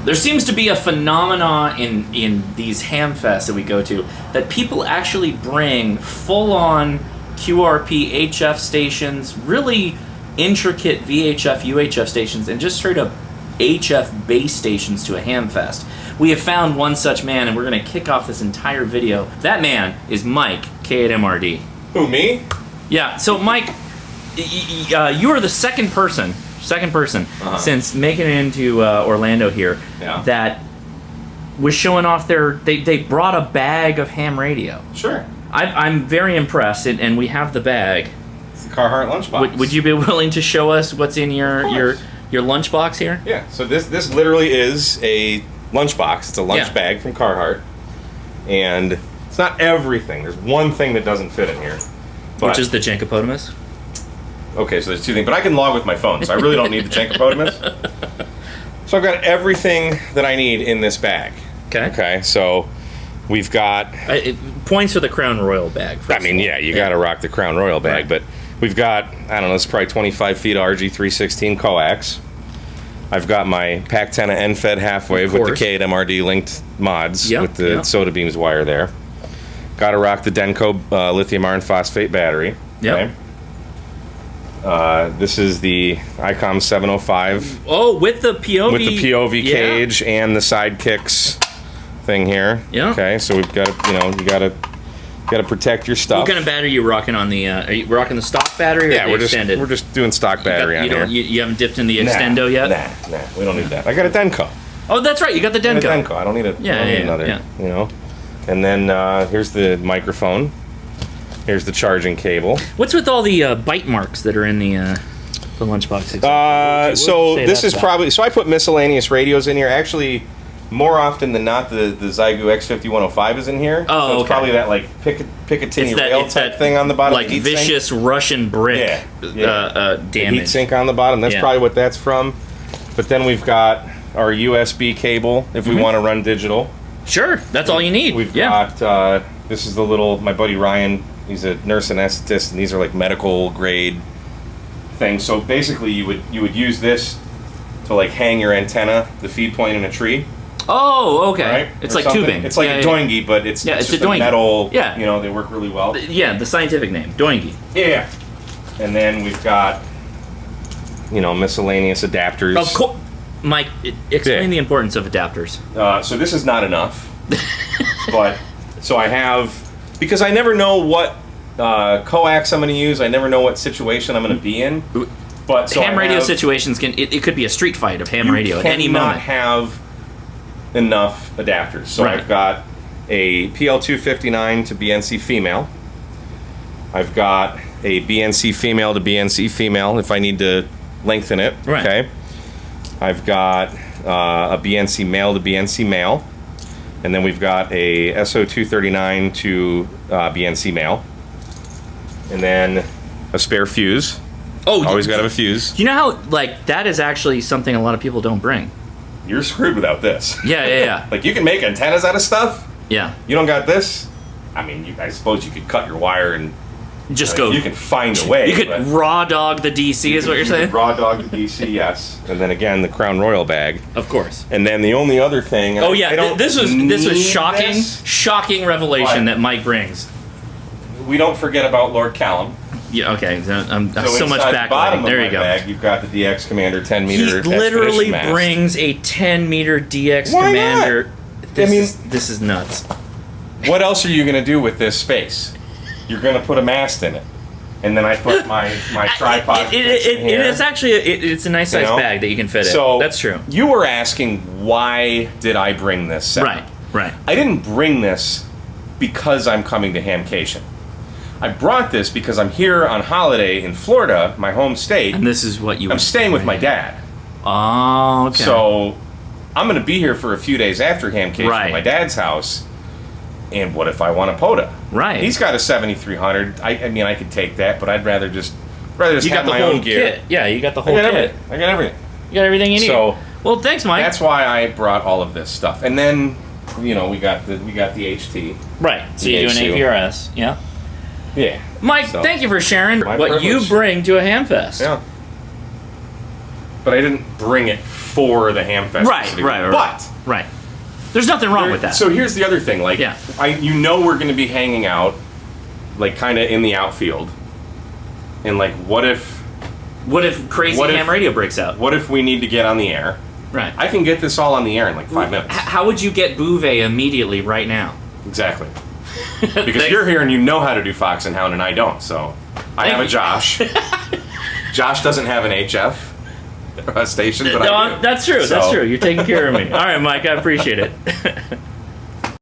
There seems to be a phenomena in these ham fests that we go to that people actually bring full-on QRP HF stations, really intricate VHF UHF stations, and just straight up HF base stations to a ham fest. We have found one such man, and we're going to kick off this entire video. That man is Mike K8MRD. Who, me? Yeah. So Mike, you are the second person since making it into Orlando here that was showing off they brought a bag of ham radio. Sure. I'm very impressed, and we have the bag. It's the Carhartt lunchbox. Would you be willing to show us what's in your lunchbox here? Yeah. So this literally is a lunchbox. It's a lunch bag from Carhartt, and it's not everything. There's one thing that doesn't fit in here, which is the Jankopotamus. Okay, so there's two things, but I can log with my phone, so I really don't need the Jankopotamus. So I've got everything that I need in this bag. Okay, so we've got... points for the Crown Royal bag. I mean, you got to rock the Crown Royal bag, but we've got, I don't know, it's probably 25 feet RG316 coax. I've got my Pac-10 NFED half wave with the K8MRD linked mods with the soda beams wire there. Got to rock the Denko lithium iron phosphate battery. Okay. This is the ICOM 705. Oh, with the POV. With the POV cage and the sidekicks thing here. Yeah. Okay, so we've got to, you got to protect your stuff. What kind of battery are you rocking on the? Are you rocking the stock battery or the extended? We're just doing stock battery on here. You haven't dipped in the extendo yet? Nah, we don't need that. I got a Denko. Oh, that's right. You got the Denko. I don't need another. You know. And then here's the microphone. Here's the charging cable. What's with all the bite marks that are in the lunchbox? Exactly? So this is probably... So I put miscellaneous radios in here. Actually, more often than not, the Zygu X5105 is in here. Oh, so it's probably that like Picatinny rail type thing on the bottom. Like vicious Russian brick damage. Heat sink on the bottom. That's probably what that's from. But then we've got our USB cable if we want to run digital. Sure, that's all you need. We've got... this is the little... My buddy Ryan... He's a nurse anesthetist, and these are like medical grade things. So basically, you would use this to like hang your antenna, the feed point in a tree. Oh, okay. Right? It's like tubing. It's like a doingy, but it's just a metal. Yeah. You know, they work really well. The scientific name, doingy. Yeah. And then we've got, miscellaneous adapters. Of course, Mike. Explain the importance of adapters. So this is not enough, but so I have. Because I never know what coax I'm going to use. I never know what situation I'm going to be in. But so ham radio situations it could be a street fight of ham radio at any moment. You cannot have enough adapters. So I've got a PL259 to BNC female. I've got a BNC female to BNC female if I need to lengthen it. Right. Okay. I've got a BNC male to BNC male. And then we've got a SO239 to BNC male. And then a spare fuse. Oh, always got to have a fuse. You know how, that is actually something a lot of people don't bring. You're screwed without this. Yeah. Like, you can make antennas out of stuff. Yeah. You don't got this? I mean, I suppose you could cut your wire and... Just go. You can find a way. You could raw dog the DC, is what you're saying? Raw dog the DC, yes. And then again, the Crown Royal bag. Of course. And then the only other thing. This was shocking revelation that Mike brings. We don't forget about Lord Callum. Yeah. Okay. I'm so much backlighting. There you go. Bag, you've got the DX Commander 10 meter. He literally brings a 10 meter DX Commander. Not? This is nuts. What else are you going to do with this space? You're going to put a mast in it. And then I put my tripod. It is actually it's a nice size bag that you can fit in. So that's true. You were asking, why did I bring this set? Right. I didn't bring this because I'm coming to Hamcation. I brought this because I'm here on holiday in Florida, my home state. And this is what I'm staying with my dad. Oh, okay. So I'm going to be here for a few days after Hamcation at my dad's house. And what if I want a POTA? Right. He's got a 7300. I mean, I could take that, but I'd rather just have my own gear. Kit. Yeah, you got the whole kit. I got everything. You got everything you need. So, well, thanks, Mike. That's why I brought all of this stuff. And then, we got the HT. Right. So you do an APRS. Yeah. Yeah. Mike, thank you for sharing what you bring to a Hamfest. Yeah. but I didn't bring it for the ham fest. Right. There's nothing wrong with that. So here's the other thing. Like, we're going to be hanging out, like, kind of in the outfield. And, like, what if crazy ham radio breaks out? What if we need to get on the air? Right. I can get this all on the air in, like, 5 minutes. How would you get Bouvet immediately right now? Exactly. Because you're here and you know how to do Fox and Hound, and I don't. So I have a Josh. Josh doesn't have an HF station, but I do. That's true. That's true. You're taking care of me. All right, Mike. I appreciate it.